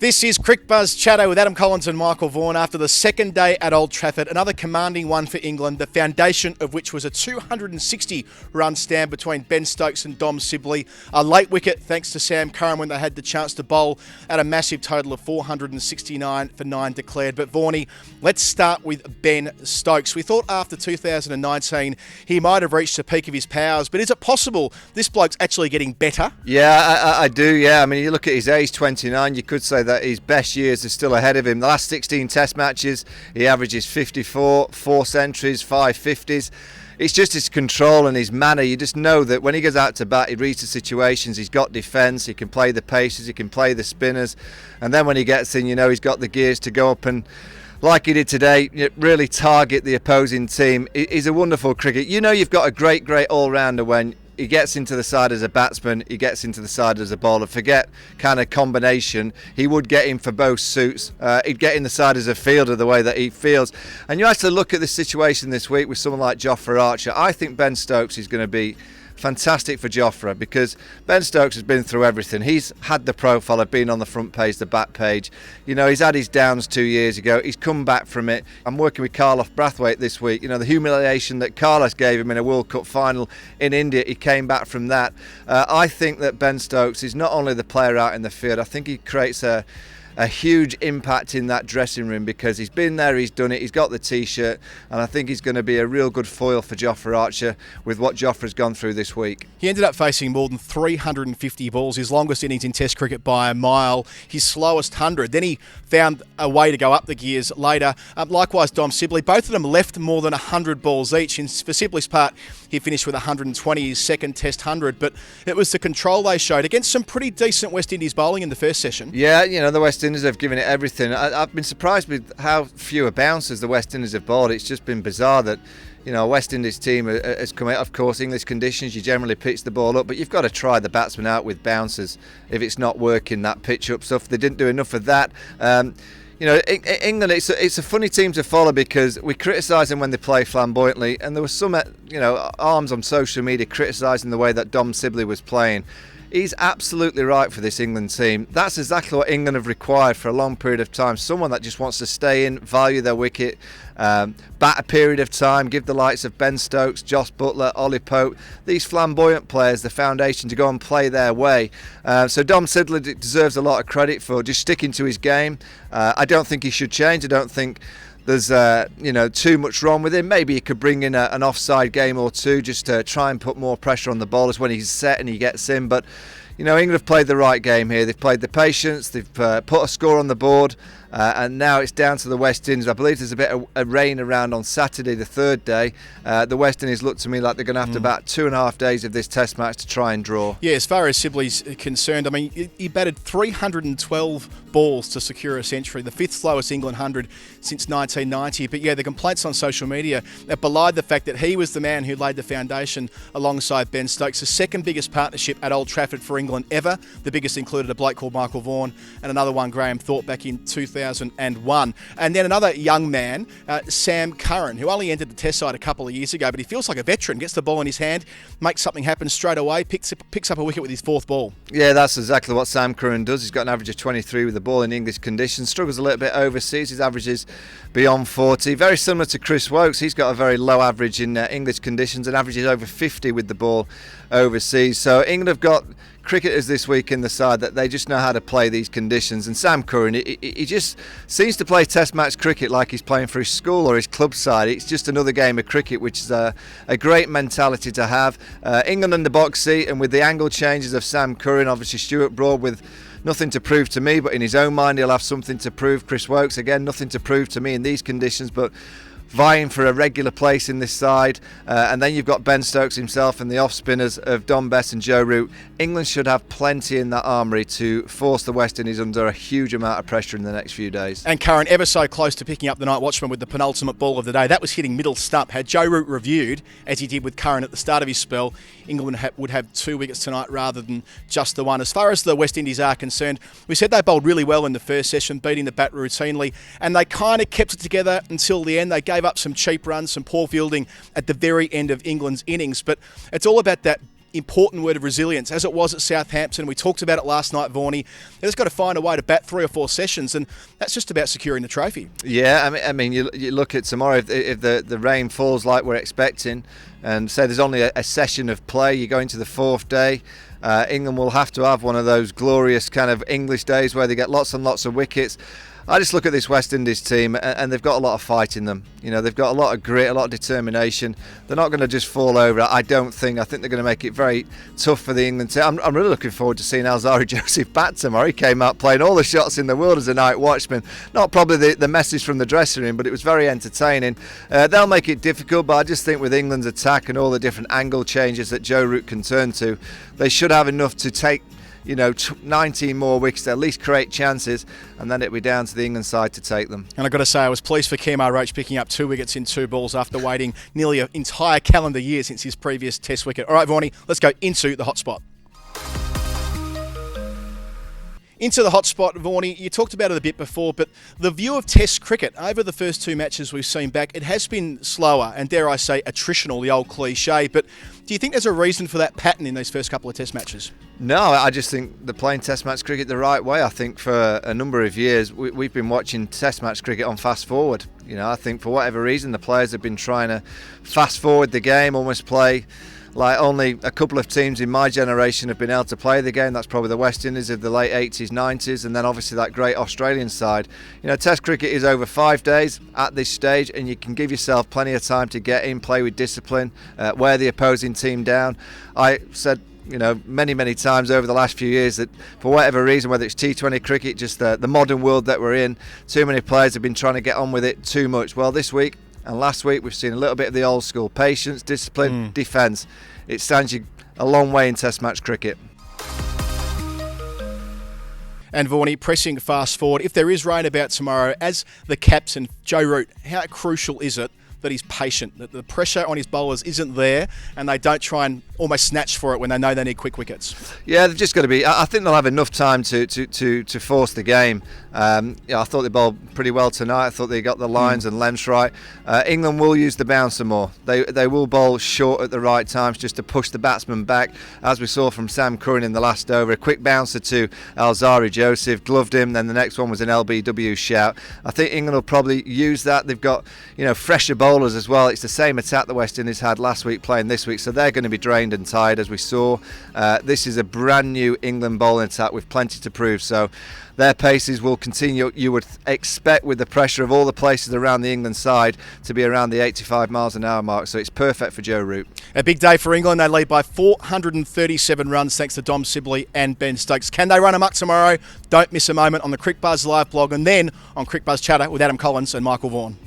This is Cricbuzz Chatter with Adam Collins and Michael Vaughan after the second day at Old Trafford. Another commanding one for England, the foundation of which was a 260-run stand between Ben Stokes and Dom Sibley. A late wicket thanks to Sam Curran when they had the chance to bowl at a massive total of 469 for 9 declared. But Vaughanie, let's start with Ben Stokes. We thought after 2019 he might have reached the peak of his powers, but is it possible this bloke's actually getting better? Yeah, I do, yeah. I mean, you look at his age, 29, you could say that his best years are still ahead of him. The last 16 test matches, he averages 54, 4 centuries, 5 50s. It's just his control and his manner. You just know that when he goes out to bat, he reads the situations, he's got defence, he can play the paces, he can play the spinners. And then when he gets in, you know he's got the gears to go up and, like he did today, really target the opposing team. He's a wonderful cricket. You know you've got a great all-rounder when he gets into the side as a batsman, he gets into the side as a bowler. Forget kind of combination. He would get in for both suits. He'd get in the side as a fielder the way that he feels. And you actually look at the situation this week with someone like Jofra Archer. I think Ben Stokes is going to be fantastic for Jofra because Ben Stokes has been through everything. He's had the profile of being on the front page, the back page. You know, he's had his downs 2 years ago. He's come back from it. I'm working with Carlos Brathwaite this week. You know, the humiliation that Carlos gave him in a World Cup final in India, he came back from that. I think that Ben Stokes is not only the player out in the field, I think he creates a huge impact in that dressing room because he's been there, he's done it, he's got the t-shirt, and I think he's going to be a real good foil for Jofra Archer with what Jofra's gone through this week. He ended up facing more than 350 balls, his longest innings in Test cricket by a mile, his slowest 100. Then he found a way to go up the gears later. Likewise, Dom Sibley, both of them left more than 100 balls each. And for Sibley's part, he finished with 120, his second Test 100, but it was the control they showed against some pretty decent West Indies bowling in the first session. Yeah, you know, the West Indies have given it everything. I've been surprised with how fewer bouncers the West Indies have bowled. It's just been bizarre that, you know, a West Indies team has come out. Of course, English conditions, you generally pitch the ball up, but you've got to try the batsman out with bouncers if it's not working, that pitch up stuff. They didn't do enough of that. You know, England, it's a funny team to follow because we criticise them when they play flamboyantly, and there was some, you know, arms on social media criticising the way that Dom Sibley was playing. He's absolutely right for this England team. That's exactly what England have required for a long period of time. Someone that just wants to stay in, value their wicket, bat a period of time, give the likes of Ben Stokes, Josh Buttler, Ollie Pope, these flamboyant players the foundation to go and play their way. So Dom Sibley deserves a lot of credit for just sticking to his game. I don't think he should change. I don't think there's you know, too much wrong with him. Maybe he could bring in an offside game or two just to try and put more pressure on the bowlers when he's set and he gets in. But you know, England have played the right game here. They've played the patience, they've put a score on the board, and now it's down to the West Indies. I believe there's a bit of rain around on Saturday, the third day. The West Indies look to me like they're going to have to bat 2.5 days of this Test match to try and draw. Yeah, as far as Sibley's concerned, I mean, he batted 312 balls to secure a century, the 5th slowest England 100 since 1990. But yeah, the complaints on social media that belied the fact that he was the man who laid the foundation alongside Ben Stokes, the second biggest partnership at Old Trafford for England ever. The biggest included a bloke called Michael Vaughan and another one, Graham Thorpe, back in 2001. And then another young man, Sam Curran, who only entered the Test side a couple of years ago, but he feels like a veteran, gets the ball in his hand, makes something happen straight away, picks up a wicket with his 4th ball. Yeah, that's exactly what Sam Curran does. He's got an average of 23 with the ball in English conditions, struggles a little bit overseas, his average is beyond 40. Very similar to Chris Woakes, he's got a very low average in English conditions and averages over 50 with the ball overseas. So England have got cricketers this week in the side that they just know how to play these conditions, and Sam Curran, he just seems to play Test match cricket like he's playing for his school or his club side. It's just another game of cricket, which is a great mentality to have. England in the box seat, and with the angle changes of Sam Curran, obviously Stuart Broad with nothing to prove to me, but in his own mind he'll have something to prove. Chris Woakes, again, nothing to prove to me in these conditions, but vying for a regular place in this side. And then you've got Ben Stokes himself and the off-spinners of Don Bess and Joe Root. England should have plenty in that armoury to force the West Indies under a huge amount of pressure in the next few days. And Curran ever so close to picking up the night watchman with the penultimate ball of the day. That was hitting middle stump. Had Joe Root reviewed, as he did with Curran at the start of his spell, England would have 2 wickets tonight rather than just the one. As far as the West Indies are concerned, we said they bowled really well in the first session, beating the bat routinely, and they kind of kept it together until the end. They gave up some cheap runs, some poor fielding at the very end of England's innings, but it's all about that important word of resilience, as it was at Southampton. We talked about it last night, Vaughanie. They've just got to find a way to bat 3 or 4 sessions, and that's just about securing the trophy. Yeah, I mean, you look at tomorrow, if the rain falls like we're expecting, and say there's only a session of play, you go into the 4th day, England will have to have one of those glorious kind of English days where they get lots and lots of wickets. I just look at this West Indies team and they've got a lot of fight in them. You know, they've got a lot of grit, a lot of determination. They're not going to just fall over, I don't think. I think they're going to make it very tough for the England team. I'm really looking forward to seeing Alzarri Joseph bat tomorrow. He came out playing all the shots in the world as a night watchman. Not probably the message from the dressing room, but it was very entertaining. They'll make it difficult, but I just think with England's attack and all the different angle changes that Joe Root can turn to, they should have enough to take 19 more wickets to at least create chances, and then it'll be down to the England side to take them. And I've got to say, I was pleased for Kemar Roach picking up 2 wickets in 2 balls after waiting nearly an entire calendar year since his previous Test wicket. All right, Vaughanie, let's go into the hot spot. Into the hot spot, Vaughanie, you talked about it a bit before, but the view of Test cricket over the first 2 matches we've seen back, it has been slower and, dare I say, attritional, the old cliche. But do you think there's a reason for that pattern in these first couple of Test matches? No, I just think they're playing Test match cricket the right way. I think for a number of years we've been watching Test match cricket on fast forward. I think for whatever reason the players have been trying to fast forward the game, almost play like only a couple of teams in my generation have been able to play the game. That's probably the West Indies of the late 80s, 90s, and then obviously that great Australian side. Test cricket is over 5 days at this stage, and you can give yourself plenty of time to get in, play with discipline, wear the opposing team down. I said many times over the last few years that for whatever reason, whether it's T20 cricket, just the modern world that we're in, too many players have been trying to get on with it too much. Well, this week and last week we've seen a little bit of the old school patience, discipline, defence. It stands you a long way in Test match cricket. And Vaughanie, pressing fast forward, if there is rain about tomorrow, as the captain, Joe Root, how crucial is it that he's patient, that the pressure on his bowlers isn't there and they don't try and almost snatch for it when they know they need quick wickets? Yeah, they've just got to be. I think they'll have enough time to force the game. I thought they bowled pretty well tonight. I thought they got the lines and lengths right. England will use the bouncer more. They will bowl short at the right times just to push the batsman back, as we saw from Sam Curran in the last over. A quick bouncer to Alzarri Joseph, gloved him, then the next one was an LBW shout. I think England will probably use that. They've got fresher bowlers as well. It's the same attack the West Indies had last week playing this week, so they're going to be drained and tired, as we saw. This is a brand new England bowling attack with plenty to prove, so their paces will continue. You would expect, with the pressure of all the places around the England side, to be around the 85 miles an hour mark, so it's perfect for Joe Root. A big day for England. They lead by 437 runs thanks to Dom Sibley and Ben Stokes. Can they run amok tomorrow? Don't miss a moment on the Cricbuzz live blog and then on Cricbuzz Chatter with Adam Collins and Michael Vaughan.